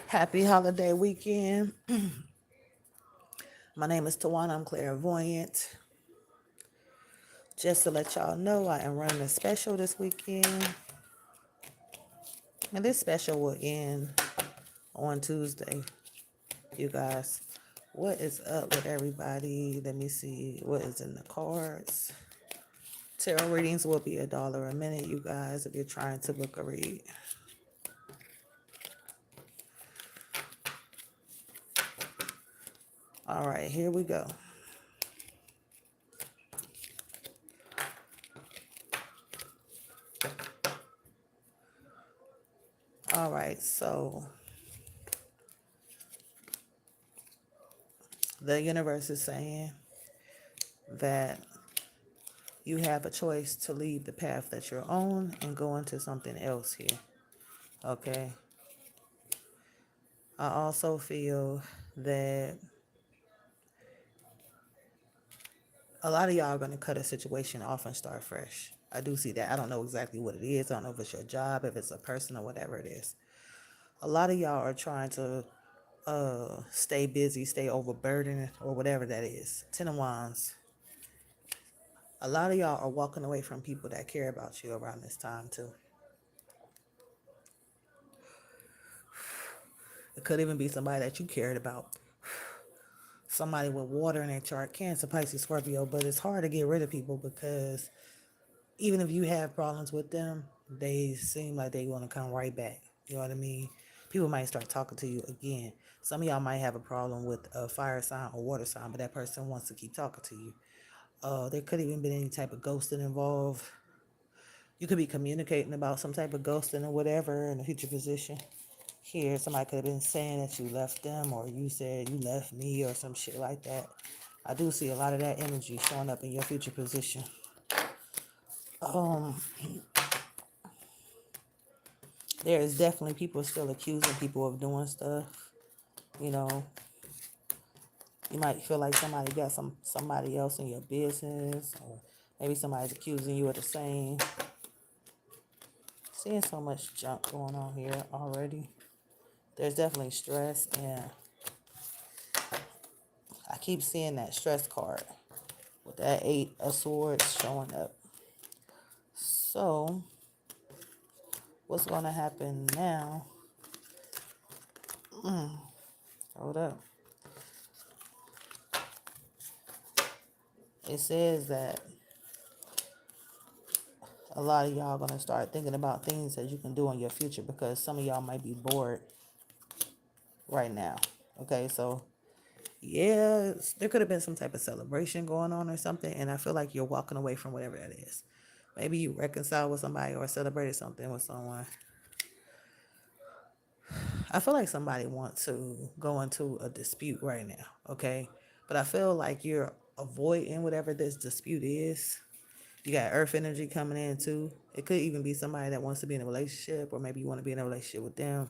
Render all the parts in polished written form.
Happy holiday weekend. My name is Tawana. I'm clairvoyant. Just to let y'all know, I am running a special this weekend. And this special will end on Tuesday. You guys, what is up with everybody? Let me see what is in the cards. Tarot readings will be $1 a minute, you guys, if you're trying to book a read. All right, here we go. All right, so the universe is saying that you have a choice to leave the path that you're on and go into something else here. Okay. I also feel that a lot of y'all are going to cut a situation off and start fresh. I do see that. I don't know exactly what it is. I don't know if it's your job, if it's a person, or whatever it is. A lot of y'all are trying to stay busy, stay overburdened, or whatever that is. Ten of Wands. A lot of y'all are walking away from people that care about you around this time, too. It could even be somebody that you cared about. Somebody with water in their chart, Cancer, Pisces, Scorpio, but it's hard to get rid of people because even if you have problems with them, they seem like they want to come right back. You know what I mean? People might start talking to you again. Some of y'all might have a problem with a fire sign or water sign, but that person wants to keep talking to you. There could even be any type of ghosting involved. You could be communicating about some type of ghosting or whatever in a future position. Here, somebody could have been saying that you left them or you said you left me or some shit like that. I do see a lot of that energy showing up in your future position. Um, there is definitely people still accusing people of doing stuff. You know, you might feel like somebody got somebody else in your business, or maybe somebody's accusing you of the same. Seeing so much junk going on here already. There's definitely stress, and I keep seeing that stress card with that 8 of Swords showing up. So, what's going to happen now? Hold up. It says that a lot of y'all going to start thinking about things that you can do in your future because some of y'all might be bored right now. Okay, so yeah, there could have been some type of celebration going on or something, and I feel like you're walking away from whatever that is. Maybe you reconciled with somebody or celebrated something with someone. I feel like somebody wants to go into a dispute right now, okay? But I feel like you're avoiding whatever this dispute is. You got earth energy coming in too. It could even be somebody that wants to be in a relationship, or maybe you want to be in a relationship with them.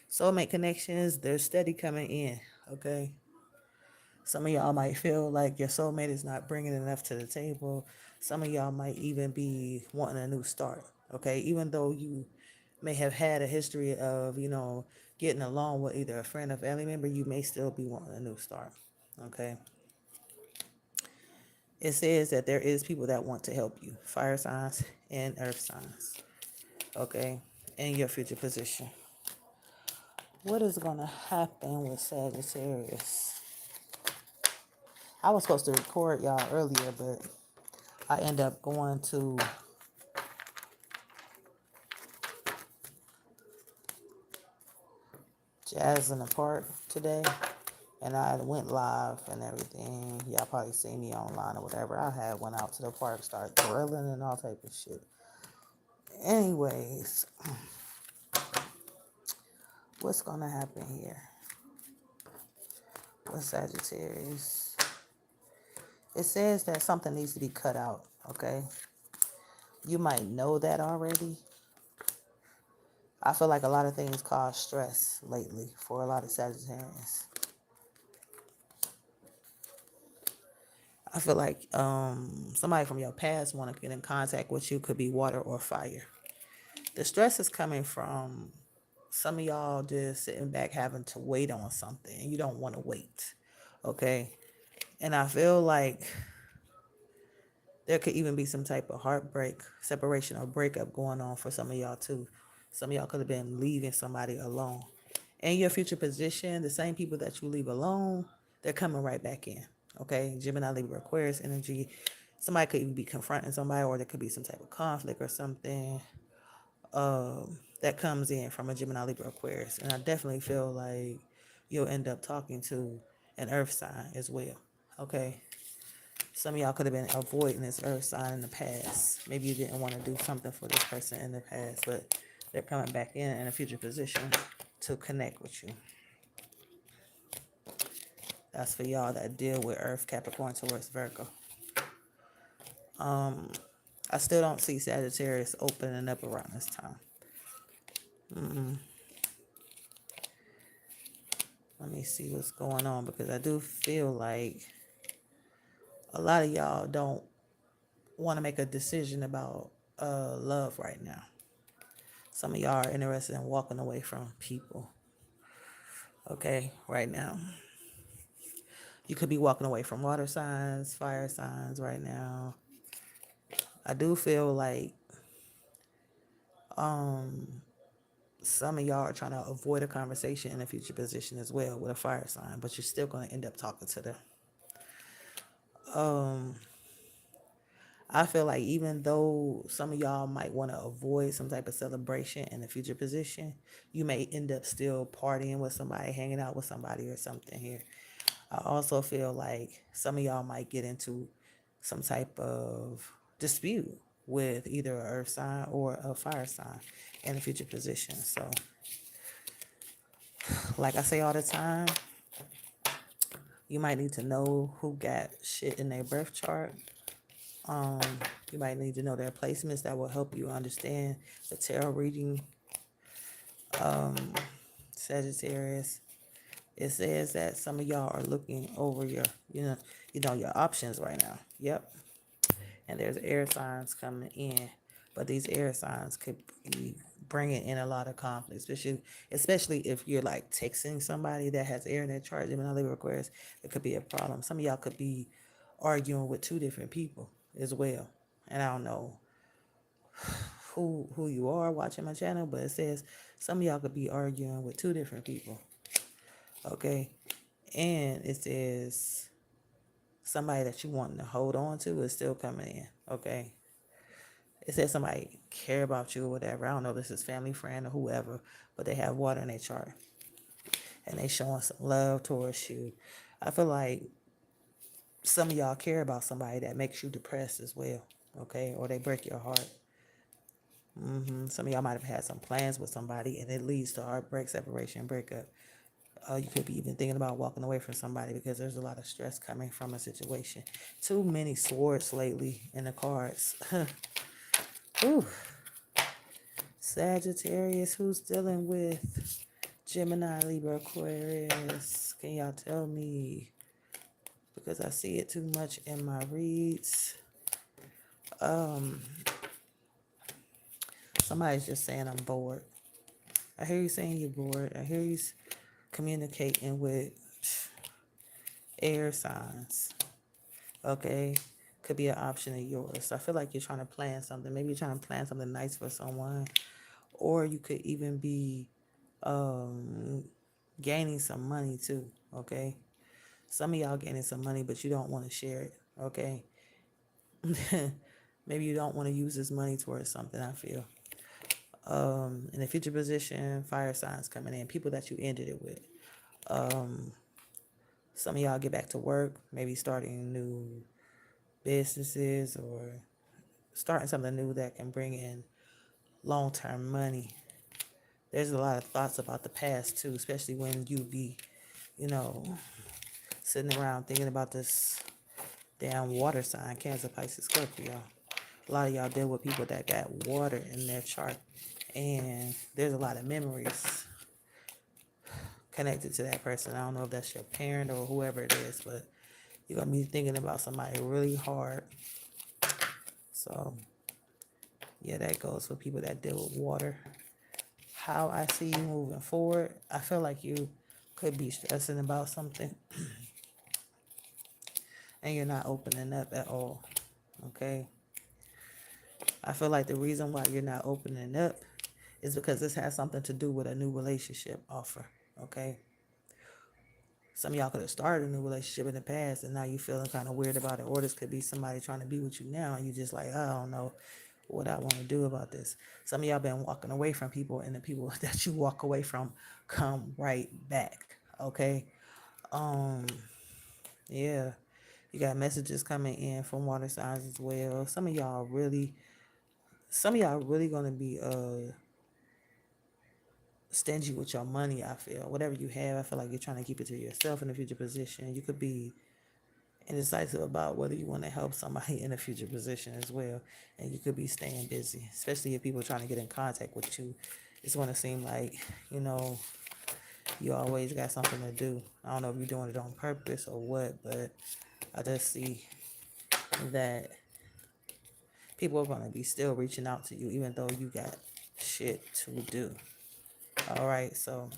Soulmate connections, they're steady coming in, okay? Some of y'all might feel like your soulmate is not bringing enough to the table. Some of y'all might even be wanting a new start, okay? Even though you may have had a history of, getting along with either a friend or family member, you may still be wanting a new start, okay? It says that there is people that want to help you, fire signs and earth signs, okay, in your future position. What is going to happen with Sagittarius? I was supposed to record y'all earlier, but I end up going to Jazz in the Park today, and I went live and everything. Y'all probably see me online or whatever. I had went out to the park, started grilling and all type of shit. Anyways, what's gonna happen here with Sagittarius? It says that something needs to be cut out, okay? You might know that already. I feel like a lot of things cause stress lately for a lot of Sagittarius. I feel like somebody from your past want to get in contact with you. Could be water or fire. The stress is coming from some of y'all just sitting back having to wait on something and you don't want to wait. Okay. And I feel like there could even be some type of heartbreak, separation, or breakup going on for some of y'all too. Some of y'all could have been leaving somebody alone. In your future position, the same people that you leave alone, they're coming right back in. Okay, Gemini, Libra, Aquarius energy. Somebody could even be confronting somebody, or there could be some type of conflict or something that comes in from a Gemini, Libra, Aquarius. And I definitely feel like you'll end up talking to an Earth sign as well. Okay, some of y'all could have been avoiding this Earth sign in the past. Maybe you didn't want to do something for this person in the past, but they're coming back in a future position to connect with you. That's for y'all that deal with Earth, Capricorn, Taurus, Virgo. I still don't see Sagittarius opening up around this time. Let me see what's going on, because I do feel like a lot of y'all don't want to make a decision about love right now. Some of y'all are interested in walking away from people. Okay, right now. You could be walking away from water signs, fire signs right now. I do feel like some of y'all are trying to avoid a conversation in a future position as well with a fire sign, but you're still going to end up talking to them. I feel like even though some of y'all might want to avoid some type of celebration in the future position, you may end up still partying with somebody, hanging out with somebody or something here. I also feel like some of y'all might get into some type of dispute with either an earth sign or a fire sign in the future position. So, like I say all the time, you might need to know who got shit in their birth chart. You might need to know their placements. That will help you understand the tarot reading. Sagittarius. It says that some of y'all are looking over your, your options right now. Yep. And there's air signs coming in, but these air signs could be bringing in a lot of conflict, especially if you're like texting somebody that has air in their chart. Gemini, Libra, Aquarius, it could be a problem. Some of y'all could be arguing with two different people as well. And I don't know who you are watching my channel, but it says some of y'all could be arguing with two different people. Okay. And it says somebody that you want to hold on to is still coming in. Okay. It says somebody care about you or whatever. I don't know if this is family, friend, or whoever, but they have water in their chart. And they showing some love towards you. I feel like some of y'all care about somebody that makes you depressed as well. Okay. Or they break your heart. Some of y'all might have had some plans with somebody and it leads to heartbreak, separation, breakup. You could be even thinking about walking away from somebody because there's a lot of stress coming from a situation. Too many swords lately in the cards. Ooh. Sagittarius, who's dealing with Gemini, Libra, Aquarius? Can y'all tell me? Because I see it too much in my reads. Somebody's just saying I'm bored. I hear you saying you're bored. I hear you communicating with air signs. Okay, could be an option of yours. So I feel like you're trying to plan something. Maybe you're trying to plan something nice for someone, or you could even be gaining some money too. Okay, some of y'all gaining some money, but you don't want to share it. Okay, maybe you don't want to use this money towards something. I feel. In the future position, fire signs coming in, people that you ended it with. Some of y'all get back to work, maybe starting new businesses or starting something new that can bring in long-term money. There's a lot of thoughts about the past too, especially when you be, sitting around thinking about this damn water sign, Cancer, Pisces, Scorpio. A lot of y'all deal with people that got water in their chart, and there's a lot of memories connected to that person. I don't know if that's your parent or whoever it is, but you're going to be thinking about somebody really hard. So, yeah, that goes for people that deal with water. how I see you moving forward, I feel like you could be stressing about something and you're not opening up at all. Okay. I feel like the reason why you're not opening up is because this has something to do with a new relationship offer. Okay. Some of y'all could have started a new relationship in the past and now you feeling kind of weird about it. Or this could be somebody trying to be with you now and you just like, I don't know what I want to do about this. Some of y'all been walking away from people and the people that you walk away from come right back. Okay. Um, yeah. You got messages coming in from water signs as well. Some of y'all really gonna be stingy with your money, I feel. Whatever you have, I feel like you're trying to keep it to yourself in the future position. You could be indecisive about whether you want to help somebody in a future position as well. And you could be staying busy, especially if people are trying to get in contact with you. It's going to seem like, you know, you always got something to do. I don't know if you're doing it on purpose or what, but I just see that people are going to be still reaching out to you, even though you got shit to do. All right. So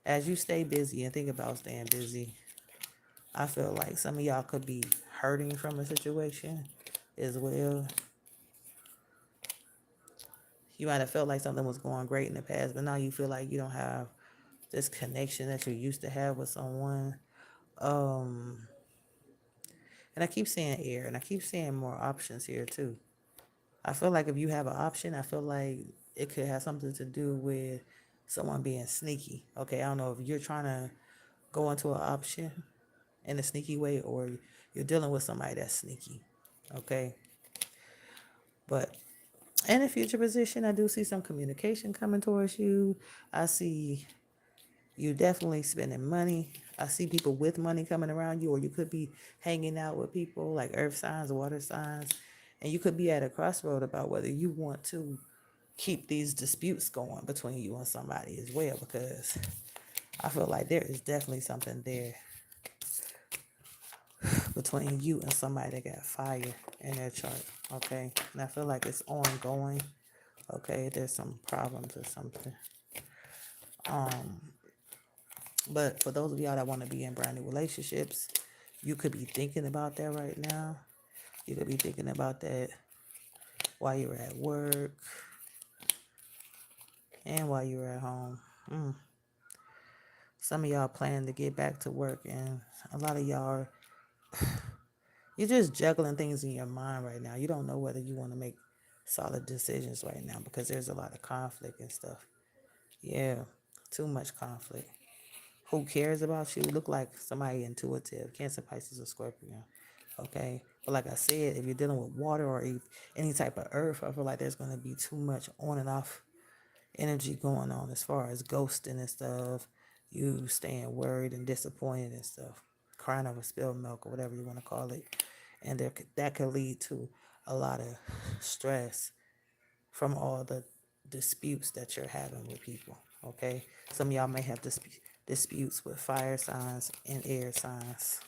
as you stay busy and think about staying busy, I feel like some of y'all could be hurting from a situation as well. You might have felt like something was going great in the past, but now you feel like you don't have this connection that you used to have with someone. Um, and I keep saying air, and I keep seeing more options here too. I feel like if you have an option, I feel like it could have something to do with someone being sneaky. Okay, I don't know if you're trying to go into an option in a sneaky way or you're dealing with somebody that's sneaky. Okay, but in a future position, I do see some communication coming towards you. I see you definitely spending money. I see people with money coming around you, or you could be hanging out with people like earth signs, water signs, and you could be at a crossroad about whether you want to keep these disputes going between you and somebody as well, because I feel like there is definitely something there between you and somebody that got fire in their chart. Okay. And I feel like it's ongoing. Okay. There's some problems or something. But for those of y'all that want to be in brand new relationships, you could be thinking about that right now. You could be thinking about that while you're at work and while you're at home. Some of y'all plan to get back to work, and a lot of y'all, you're just juggling things in your mind right now. You don't know whether you want to make solid decisions right now because there's a lot of conflict and stuff. Yeah, too much conflict. Who cares about you? Look like somebody intuitive, Cancer, Pisces, or Scorpio. Okay. But like I said, if you're dealing with water or any type of earth, I feel like there's going to be too much on and off energy going on as far as ghosting and stuff, you staying worried and disappointed and stuff, crying over spilled milk or whatever you want to call it. And that could lead to a lot of stress from all the disputes that you're having with people. Okay. Some of y'all may have disputes with fire signs and air signs.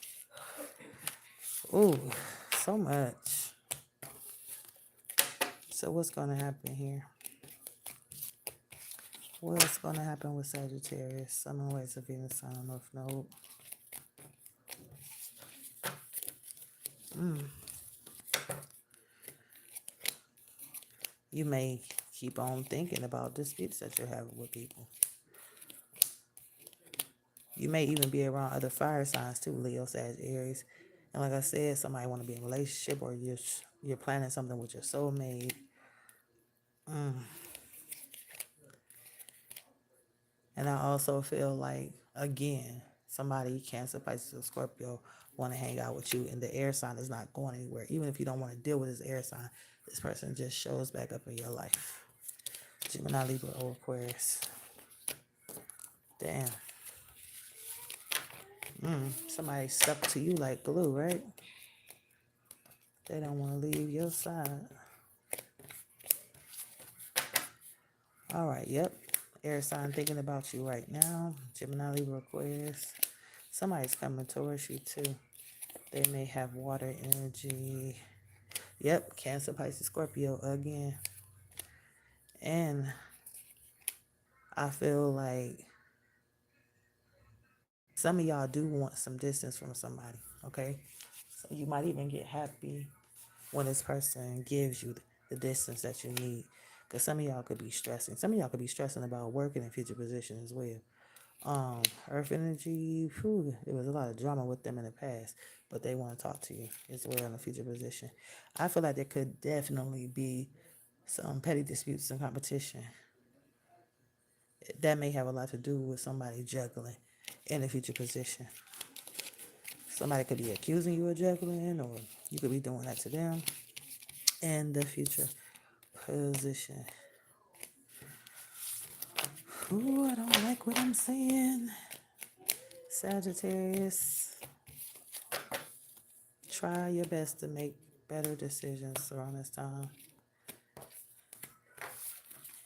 Ooh, so much. So what's going to happen here? What's going to happen with Sagittarius? Sun and Ways of Venus, Sun and North Node. You may keep on thinking about disputes that you're having with people. You may even be around other fire signs too, Leo, Sag, Aries. And like I said, somebody want to be in a relationship or you're planning something with your soulmate. And I also feel like, again, somebody, Cancer, Pisces, or Scorpio, want to hang out with you, and the air sign is not going anywhere. Even if you don't want to deal with this air sign, this person just shows back up in your life. Gemini, Libra, or Aquarius. Damn. Somebody stuck to you like glue, right? They don't want to leave your side. All right, yep. Air sign thinking about you right now. Gemini, Libra, Aquarius. Somebody's coming towards you too. They may have water energy. Yep, Cancer, Pisces, Scorpio again. And I feel like some of y'all do want some distance from somebody, okay? So you might even get happy when this person gives you the distance that you need. Because some of y'all could be stressing. Some of y'all could be stressing about working in future position as well. Earth energy, whew, there was a lot of drama with them in the past, but they want to talk to you as well in a future position. I feel like there could definitely be some petty disputes and competition that may have a lot to do with somebody juggling in a future position. Somebody could be accusing you of juggling, or you could be doing that to them in the future position. Ooh, I don't like what I'm saying. Sagittarius, try your best to make better decisions around this time.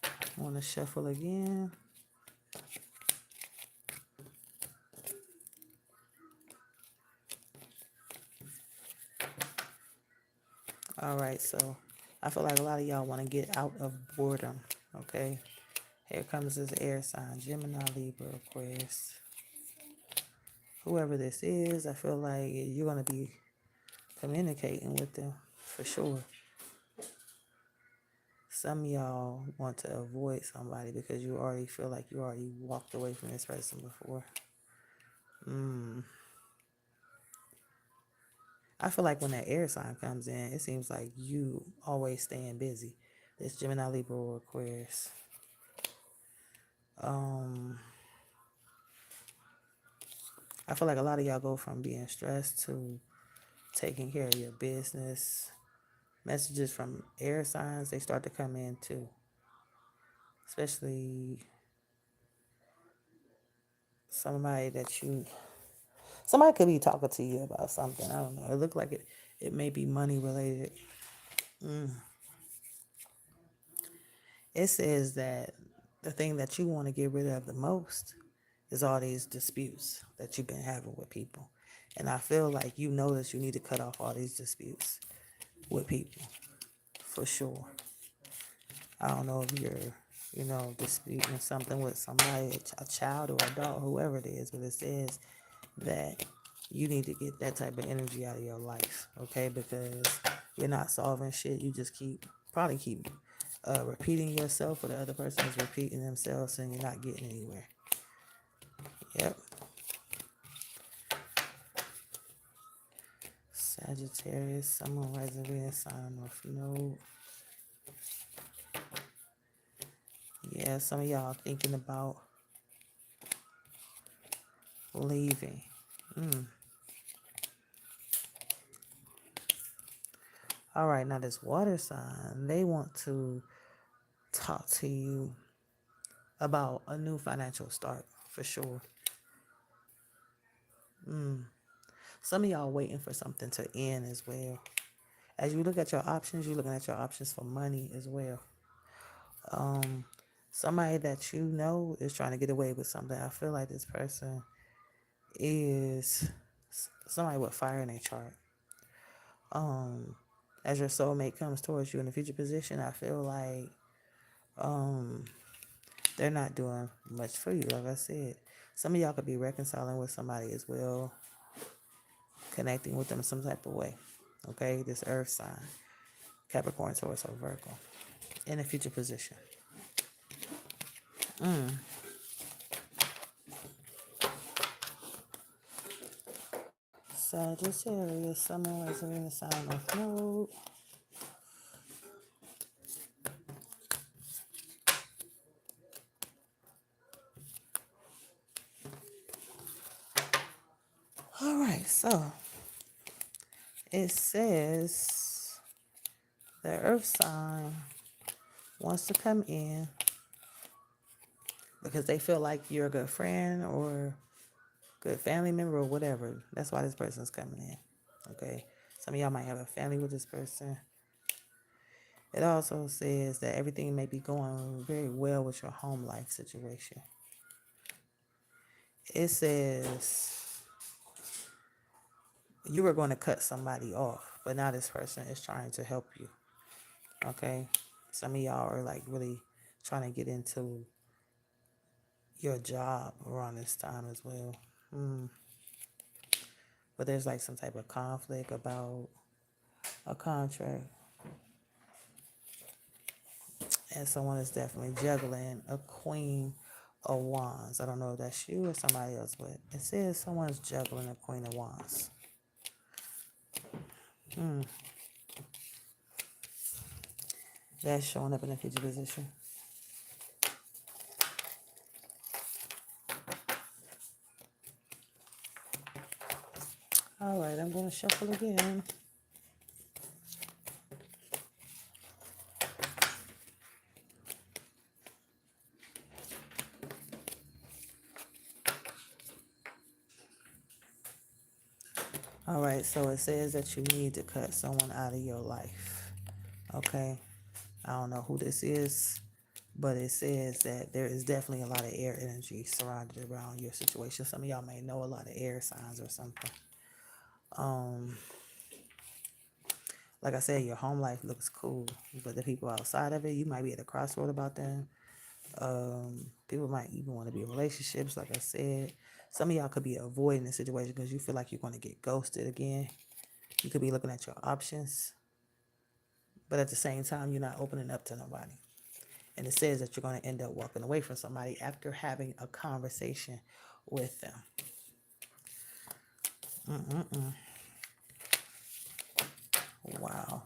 I want to shuffle again. All right, so I feel like a lot of y'all want to get out of boredom, okay? Here comes this air sign, Gemini, Libra, Aquarius. Whoever this is, I feel like you're going to be communicating with them for sure. Some of y'all want to avoid somebody because you already feel like you already walked away from this person before. I feel like when that air sign comes in, it seems like you always staying busy. This Gemini, Libra, or Aquarius. I feel like a lot of y'all go from being stressed to taking care of your business. Messages from air signs, they start to come in too. Especially somebody that you, somebody could be talking to you about something. I don't know. It looked like it may be money related. It says that the thing that you want to get rid of the most is all these disputes that you've been having with people. And I feel like you notice you need to cut off all these disputes with people for sure. I don't know if you're, disputing something with somebody, a child or adult, whoever it is, but it says that you need to get that type of energy out of your life, okay? Because you're not solving shit. You just probably keep repeating yourself, or the other person is repeating themselves, and you're not getting anywhere. Yep. Sagittarius, someone rising Venus, sign North Node. Yeah, some of y'all thinking about leaving. All right, now this water sign, they want to talk to you about a new financial start for sure. Some of y'all waiting for something to end as well. As you look at your options, you're looking at your options for money as well. Somebody that you know is trying to get away with something. I feel like this person is somebody with fire in their chart. As your soulmate comes towards you in the future position, I feel like they're not doing much for you. Like I said, some of y'all could be reconciling with somebody as well, connecting with them some type of way. Okay, this earth sign, Capricorn, Taurus, or Virgo, in a future position. Sagittarius, Summer, rising in the sign of Node. All right, so it says the earth sign wants to come in because they feel like you're a good friend or good family member or whatever. That's why this person's coming in. Okay. Some of y'all might have a family with this person. It also says that everything may be going very well with your home life situation. It says you were going to cut somebody off, but now this person is trying to help you. Okay. Some of y'all are like really trying to get into your job around this time as well. Mm. But there's like some type of conflict about a contract, and someone is definitely juggling a Queen of Wands. I don't know if that's you or somebody else, but it says someone's juggling a Queen of Wands. Mm. That's showing up in the future position. All right, I'm going to shuffle again. All right, so it says that you need to cut someone out of your life. Okay, I don't know who this is, but it says that there is definitely a lot of air energy surrounded around your situation. Some of y'all may know a lot of air signs or something. Like I said, your home life looks cool, but the people outside of it, you might be at a crossroad about them. People might even want to be in relationships, like I said. Some of y'all could be avoiding the situation because you feel like you're going to get ghosted again. You could be looking at your options, but at the same time, you're not opening up to nobody. And it says that you're going to end up walking away from somebody after having a conversation with them. Wow.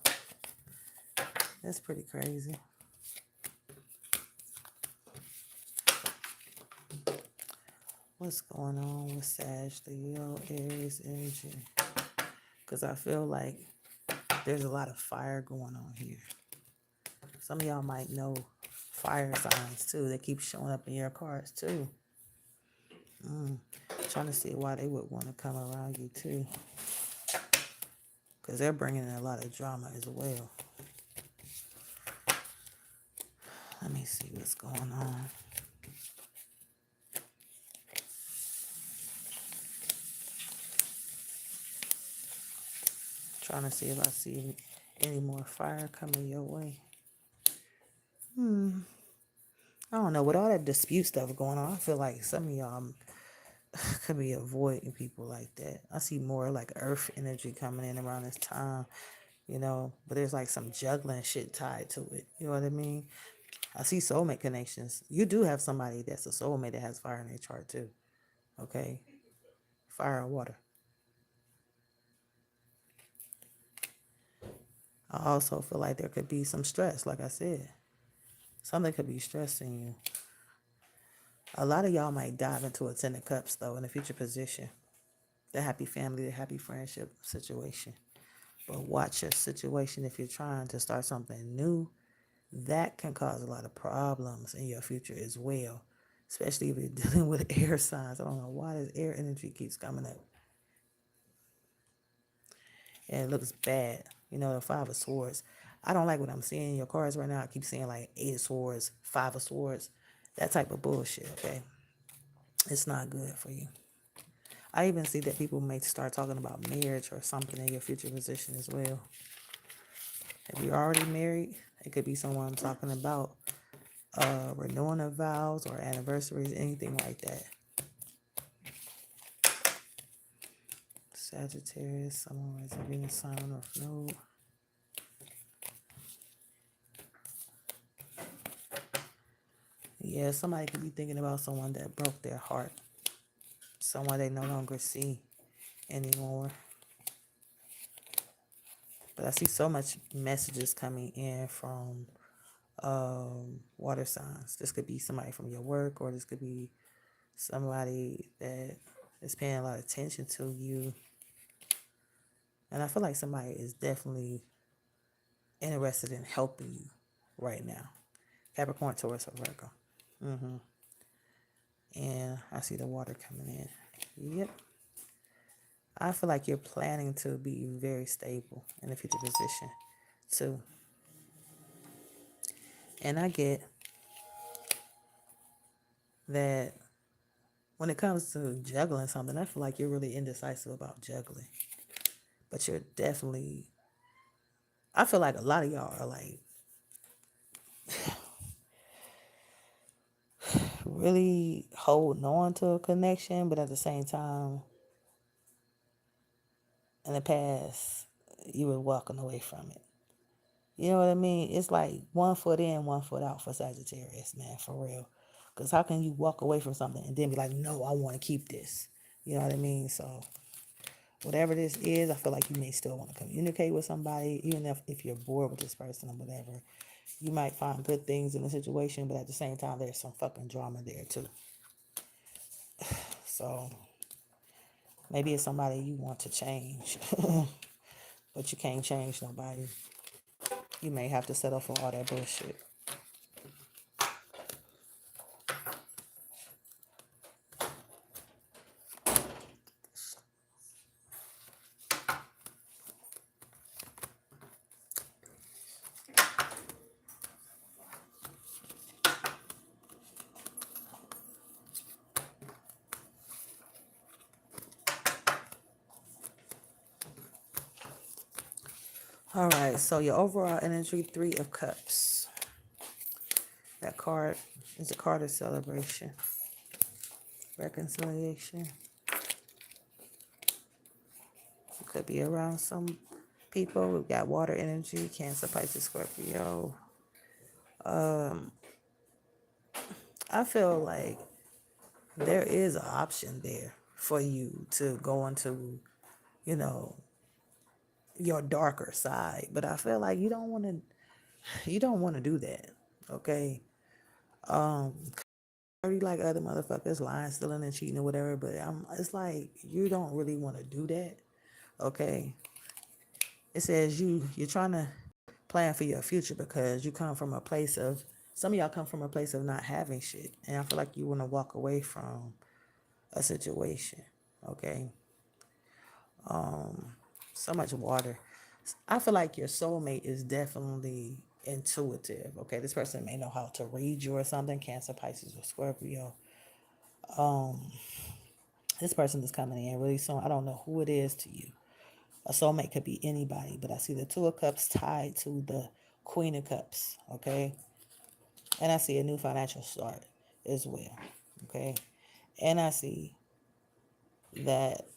That's pretty crazy. What's going on with Sag, Leo, Aries energy? Because I feel like there's a lot of fire going on here. Some of y'all might know fire signs too. They keep showing up in your cards too. Trying to see why they would want to come around you too. Because they're bringing in a lot of drama as well. Let me see what's going on. Trying to see if I see any more fire coming your way. I don't know. With all that dispute stuff going on, I feel like some of y'all could be avoiding people like that. I see more like earth energy coming in around this time, but there's like some juggling shit tied to it. You know what I mean? I see soulmate connections. You do have somebody that's a soulmate that has fire in their chart too. Okay? Fire or water. I also feel like there could be some stress, like I said. Something could be stressing you. A lot of y'all might dive into a Ten of Cups, though, in a future position. The happy family, the happy friendship situation. But watch your situation if you're trying to start something new. That can cause a lot of problems in your future as well, especially if you're dealing with air signs. I don't know why this air energy keeps coming up. And it looks bad. The Five of Swords. I don't like what I'm seeing in your cards right now. I keep seeing like Eight of Swords, Five of Swords, that type of bullshit, okay? It's not good for you. I even see that people may start talking about marriage or something in your future position as well. If you're already married, it could be someone talking about renewing of vows or anniversaries, anything like that. Sagittarius, someone is a Venus sign or node. Yeah, somebody could be thinking about someone that broke their heart. Someone they no longer see anymore. But I see so much messages coming in from water signs. This could be somebody from your work, or this could be somebody that is paying a lot of attention to you. And I feel like somebody is definitely interested in helping you right now. Capricorn, Taurus, or Virgo. And I see the water coming in. Yep. I feel like you're planning to be very stable in the future position too. And I get that when it comes to juggling something, I feel like you're really indecisive about juggling. But you're definitely, I feel like a lot of y'all are like really holding on to a connection, but at the same time, in the past, you were walking away from it. You know what I mean? It's like 1 foot in, 1 foot out for Sagittarius, man, for real. Because how can you walk away from something and then be like, no, I want to keep this? You know what I mean? So, whatever this is, I feel like you may still want to communicate with somebody, even if you're bored with this person or whatever. You might find good things in the situation, but at the same time, there's some fucking drama there too. So, maybe it's somebody you want to change, but you can't change nobody. You may have to settle for all that bullshit. All right, so your overall energy, 3 of Cups. That card is a card of celebration, reconciliation. It could be around some people. We've got water energy, Cancer, Pisces, Scorpio. I feel like there is an option there for you to go into, you know, your darker side. But I feel like you don't want to do that. Okay. Already like other motherfuckers lying, stealing, and cheating or whatever, but it's like you don't really want to do that. Okay. It says you're trying to plan for your future because you come from a place of some of y'all come from a place of not having shit. And I feel like you want to walk away from a situation. Okay. So much water. I feel like your soulmate is definitely intuitive. Okay. This person may know how to read you or something, Cancer, Pisces, or Scorpio. This person is coming in really soon. I don't know who it is to you. A soulmate could be anybody, but I see the 2 of Cups tied to the Queen of Cups, okay? And I see a new financial start as well, okay? And I see that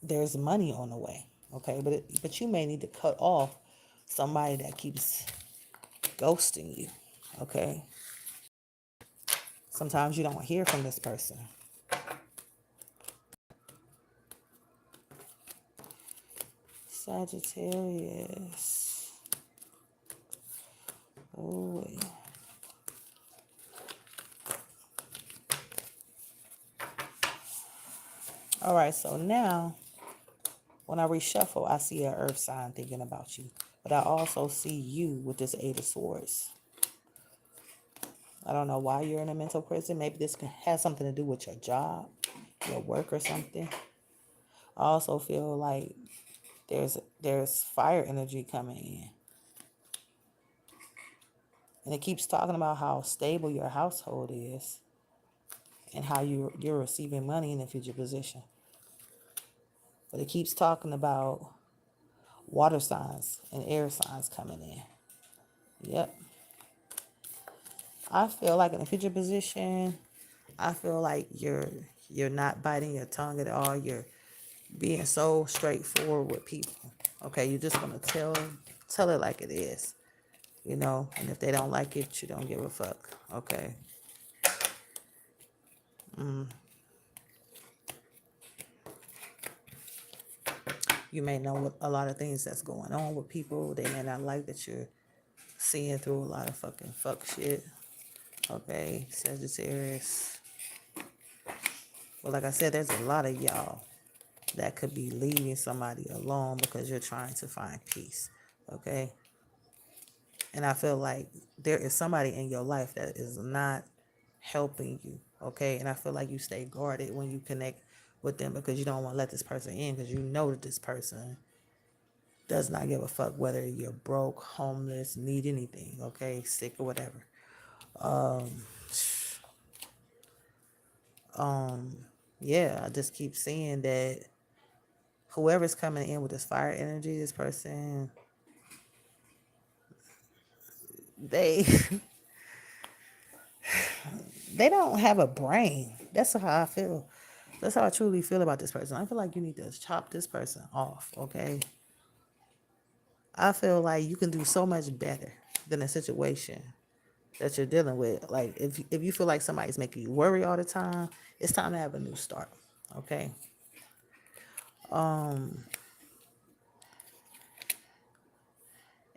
there's money on the way, okay? But you may need to cut off somebody that keeps ghosting you, okay? Sometimes you don't hear from this person. Sagittarius. Oh, wait. All right, so now when I reshuffle, I see an earth sign thinking about you. But I also see you with this 8 of Swords. I don't know why you're in a mental prison. Maybe this has something to do with your job, your work or something. I also feel like there's fire energy coming in. And it keeps talking about how stable your household is and how you're receiving money in the future position. But it keeps talking about water signs and air signs coming in. Yep. I feel like in the future position, I feel like you're not biting your tongue at all. You're being so straightforward with people. Okay, you're just gonna tell it like it is, you know. And if they don't like it, you don't give a fuck. Okay. You may know a lot of things that's going on with people. They may not like that you're seeing through a lot of fucking fuck shit. Okay, Sagittarius. Well, like I said, there's a lot of y'all that could be leaving somebody alone because you're trying to find peace. Okay. And I feel like there is somebody in your life that is not helping you. Okay. And I feel like you stay guarded when you connect with them because you don't want to let this person in because you know that this person does not give a fuck whether you're broke, homeless, need anything. Okay. Sick or whatever. Yeah. I just keep seeing that whoever's coming in with this fire energy, this person, they they don't have a brain. That's how I feel. That's how I truly feel about this person. I feel like you need to chop this person off, okay? I feel like you can do so much better than a situation that you're dealing with. Like if you feel like somebody's making you worry all the time, it's time to have a new start. Okay.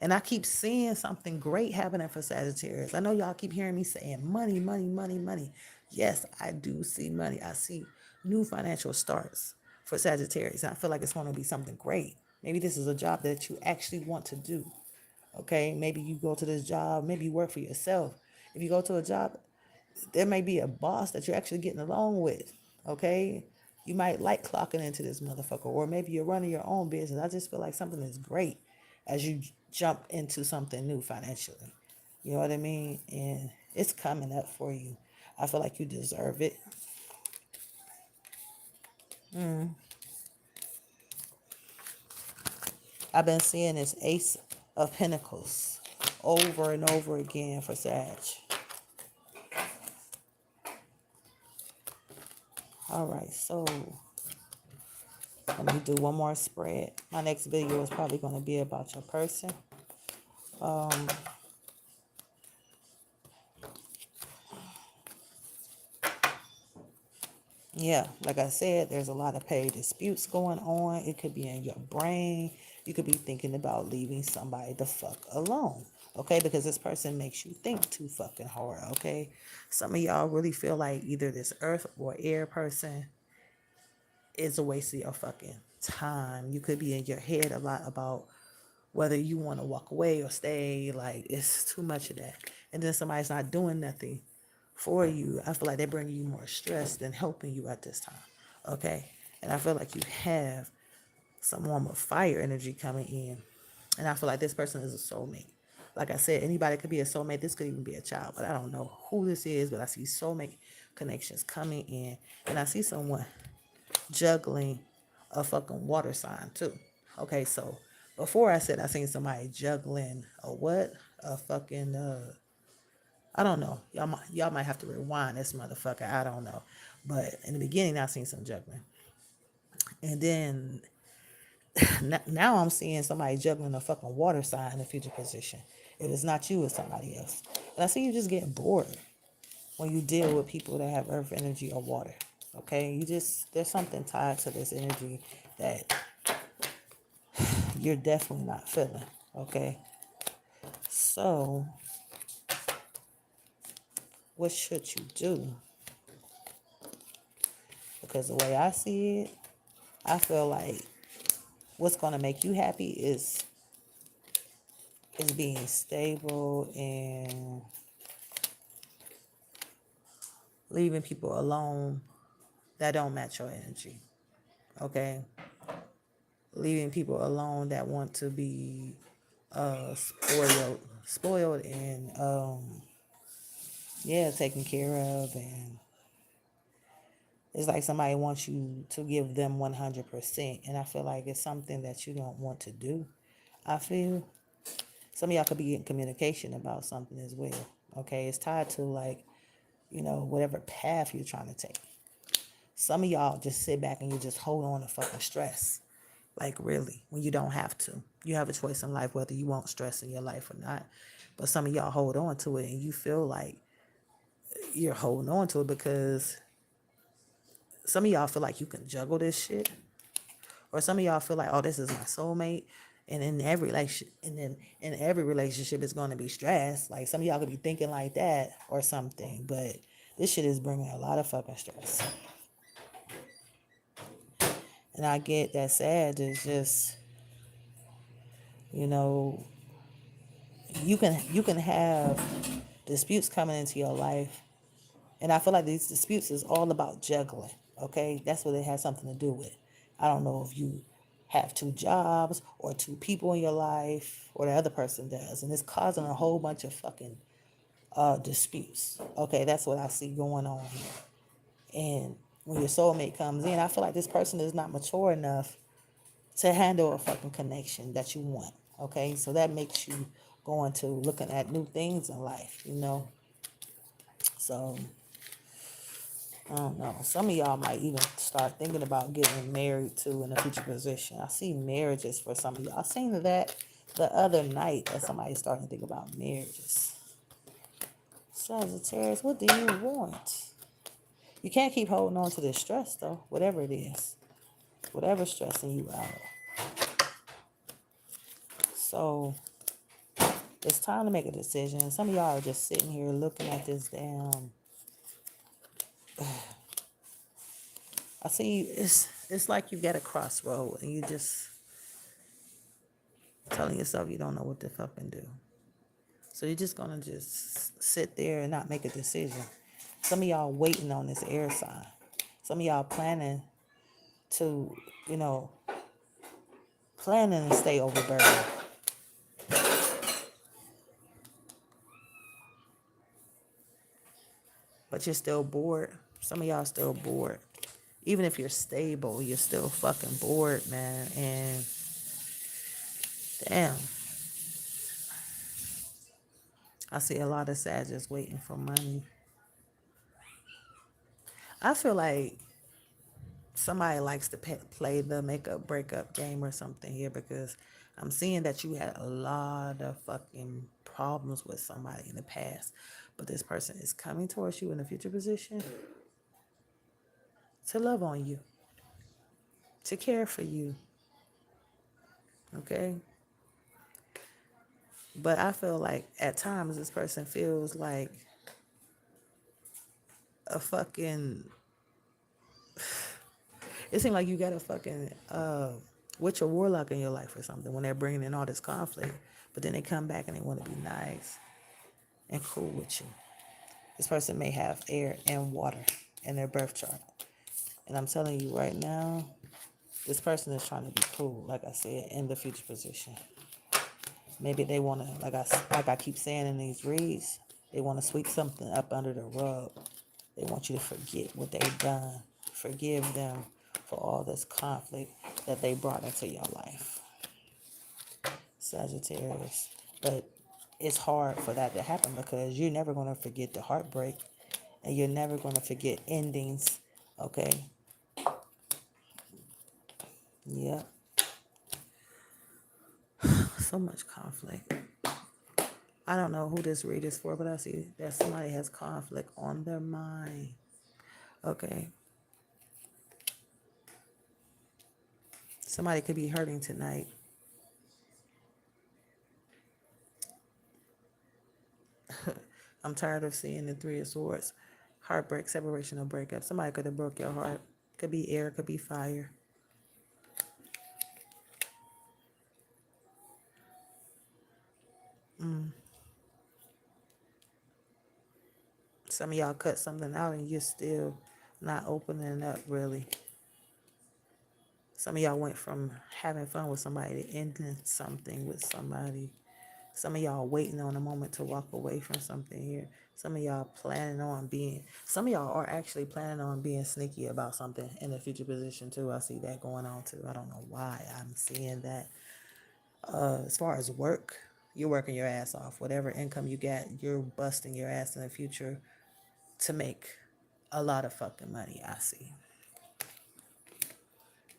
And I keep seeing something great happening for Sagittarius. I know y'all keep hearing me saying money, money, money, money. Yes, I do see money. I see new financial starts for Sagittarius. And I feel like it's going to be something great. Maybe this is a job that you actually want to do. Okay. Maybe you go to this job. Maybe you work for yourself. If you go to a job, there may be a boss that you're actually getting along with. Okay. You might like clocking into this motherfucker, or maybe you're running your own business. I just feel like something is great as you jump into something new financially. You know what I mean? And it's coming up for you. I feel like you deserve it. I've been seeing this Ace of Pentacles over and over again for Sag. All right, so let me do one more spread. My next video is probably going to be about your person. Yeah, like I said, there's a lot of pay disputes going on. It could be in your brain. You could be thinking about leaving somebody the fuck alone. Okay, because this person makes you think too fucking hard. Okay, some of y'all really feel like either this earth or air person is a waste of your fucking time. You could be in your head a lot about whether you want to walk away or stay. Like, it's too much of that. And then somebody's not doing nothing for you. I feel like they're bringing you more stress than helping you at this time. Okay. And I feel like you have some warm of fire energy coming in. And I feel like this person is a soulmate. Like I said, anybody could be a soulmate. This could even be a child, but I don't know who this is. But I see soulmate connections coming in. And I see someone juggling a fucking water sign too. Okay, so before I said I seen somebody juggling a what? A fucking I don't know. Y'all might have to rewind this motherfucker. I don't know. But in the beginning I seen some juggling. And then now I'm seeing somebody juggling a fucking water sign in the future position. If it's not you, it's somebody else. And I see you just getting bored when you deal with people that have earth energy or water. Okay, there's something tied to this energy that you're definitely not feeling. Okay, so what should you do? Because the way I see it, I feel like what's going to make you happy is being stable and leaving people alone that don't match your energy. Okay, leaving people alone that want to be spoiled and yeah, taken care of, and it's like somebody wants you to give them 100%, and I feel like it's something that you don't want to do. I feel some of y'all could be getting communication about something as well. Okay, it's tied to like, whatever path you're trying to take. Some of y'all just sit back and you just hold on to fucking stress. Like, really, when you don't have to. You have a choice in life whether you want stress in your life or not. But some of y'all hold on to it and you feel like you're holding on to it because some of y'all feel like you can juggle this shit. Or some of y'all feel like, oh, this is my soulmate. And in every relationship, it's going to be stress. Like, some of y'all could be thinking like that or something. But this shit is bringing a lot of fucking stress. And I get that sad is just, you know, you can have disputes coming into your life, and I feel like these disputes is all about juggling. Okay, that's what it has something to do with. I don't know if you have two jobs or two people in your life, or the other person does, and it's causing a whole bunch of fucking disputes. Okay, that's what I see going on here. And when your soulmate comes in, I feel like this person is not mature enough to handle a fucking connection that you want. Okay, so that makes you go into looking at new things in life, So I don't know. Some of y'all might even start thinking about getting married too in a future position. I see marriages for some of y'all. I seen that the other night that somebody starting to think about marriages. Sagittarius, what do you want? You can't keep holding on to this stress though, whatever it is. Whatever's stressing you out. So it's time to make a decision. Some of y'all are just sitting here looking at this damn. I see it's like you got a crossroad and you just telling yourself you don't know what to fucking do. So you're just gonna just sit there and not make a decision. Some of y'all waiting on this air sign. Some of y'all planning to, you know, planning to stay overburdened. But you're still bored. Some of y'all still bored. Even if you're stable, you're still fucking bored, man. And damn, I see a lot of Sagittarius waiting for money. I feel like somebody likes to play the make-up breakup game or something here because I'm seeing that you had a lot of fucking problems with somebody in the past, but this person is coming towards you in a future position to love on you, to care for you, okay? But I feel like at times this person feels like a fucking, it seems like you got a fucking witch or warlock in your life or something when they're bringing in all this conflict, but then they come back and they want to be nice and cool with you. This person may have air and water in their birth chart. And I'm telling you right now, this person is trying to be cool, like I said, in the future position. Maybe they want to, like I keep saying in these reads, they want to sweep something up under the rug. They want you to forget what they've done. Forgive them for all this conflict that they brought into your life. Sagittarius. But it's hard for that to happen because you're never going to forget the heartbreak and you're never going to forget endings. Okay? Yep. So much conflict. I don't know who this read is for, but I see that somebody has conflict on their mind. Okay. Somebody could be hurting tonight. I'm tired of seeing the Three of Swords. Heartbreak, separation, or breakup. Somebody could have broke your heart. Could be air, could be fire. Some of y'all cut something out and you're still not opening up really. Some of y'all went from having fun with somebody to ending something with somebody. Some of y'all waiting on a moment to walk away from something here. Some of y'all some of y'all are actually planning on being sneaky about something in the future position too. I see that going on too. I don't know why I'm seeing that. As far as work, you're working your ass off. Whatever income you get, you're busting your ass in the future to make a lot of fucking money. I see.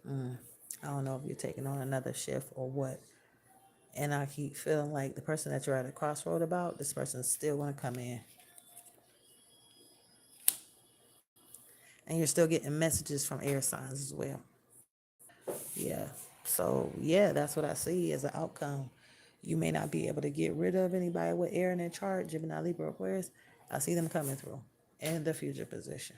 I don't know if you're taking on another shift or what. And I keep feeling like the person that you're at a crossroad about, this person's still going to come in. And you're still getting messages from air signs as well. Yeah. So, yeah, that's what I see as an outcome. You may not be able to get rid of anybody with air in their chart, Gemini, Libra, Aquarius. I see them coming through in the future position.